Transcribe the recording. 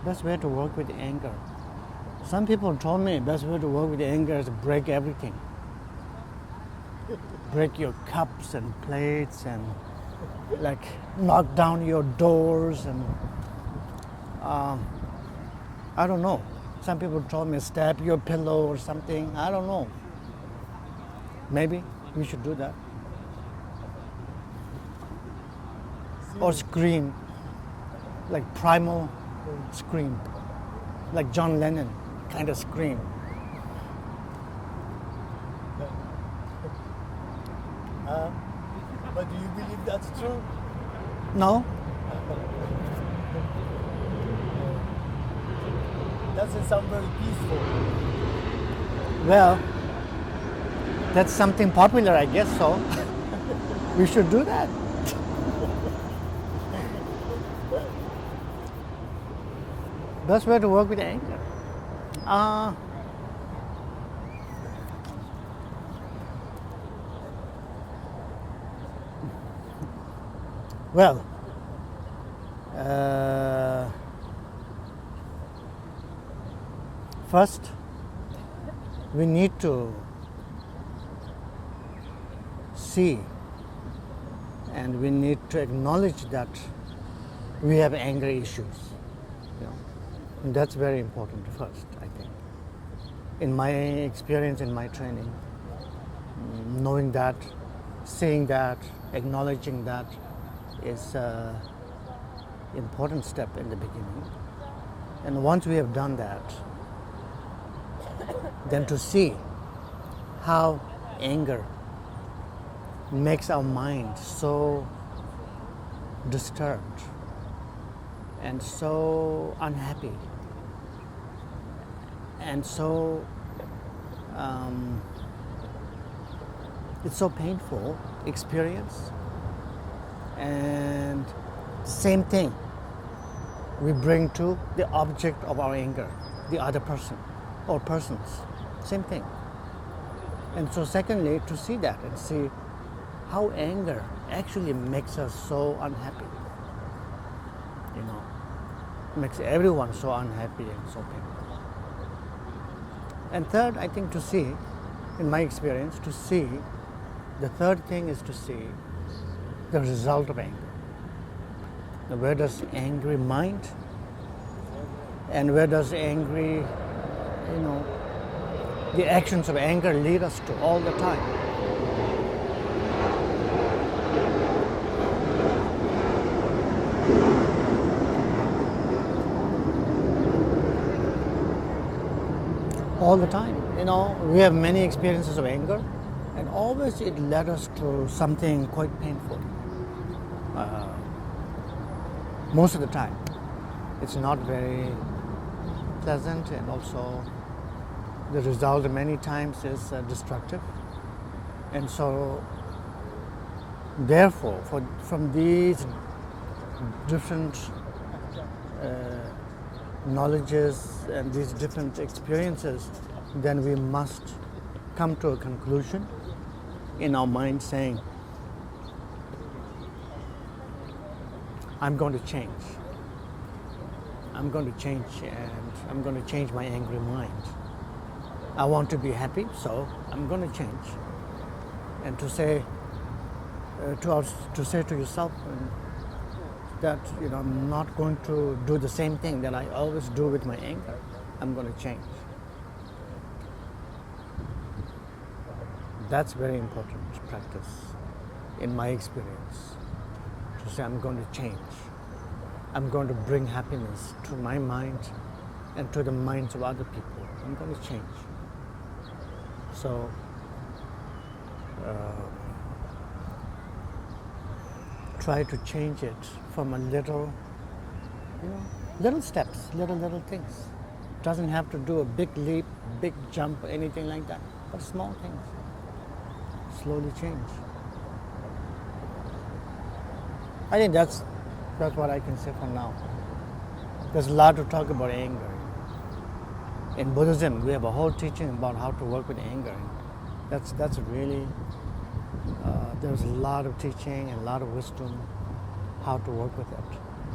best way to work with anger. Some people told me best way to work with anger is to break everything. Break your cups and plates and like knock down your doors and I don't know. Some people told me stab your pillow or something. I don't know. Maybe we should do that. Or scream, like primal scream, like John Lennon kind of scream. But do you believe that's true? No? Doesn't sound very peaceful. Well, that's something popular, I guess so. We should do that. Best way to work with anger. Well, first, we need to see and we need to acknowledge that we have anger issues. You know, and that's very important first, I think. In my experience, in my training, knowing that, seeing that, acknowledging that is an important step in the beginning. And once we have done that, then to see how anger makes our mind so disturbed and so unhappy and so it's so painful experience. And same thing we bring to the object of our anger, the other person or persons, same thing. And so secondly, to see that and see how anger actually makes us so unhappy, you know, makes everyone so unhappy and so painful. And third, I think to see, in my experience, to see, the third thing is to see the result of anger. Now, where does angry mind and where does angry, you know, the actions of anger lead us to all the time? All the time, you know, we have many experiences of anger, and always it led us to something quite painful. Most of the time, it's not very pleasant, and also the result many times is destructive. And so, therefore, from these different knowledges and these different experiences, then we must come to a conclusion in our mind saying, I'm going to change. I'm going to change, and I'm going to change my angry mind. I want to be happy, so I'm going to change. And to say to yourself that, you know, I'm not going to do the same thing that I always do with my anger. I'm going to change. That's very important practice in my experience. To say I'm going to change. I'm going to bring happiness to my mind and to the minds of other people. I'm going to change. So, try to change it from a little, you know, little steps, little things. Doesn't have to do a big leap, big jump, anything like that, but small things. Slowly change. I think that's what I can say for now. There's a lot to talk about anger. In Buddhism, we have a whole teaching about how to work with anger. That's really, there's a lot of teaching and a lot of wisdom how to work with it.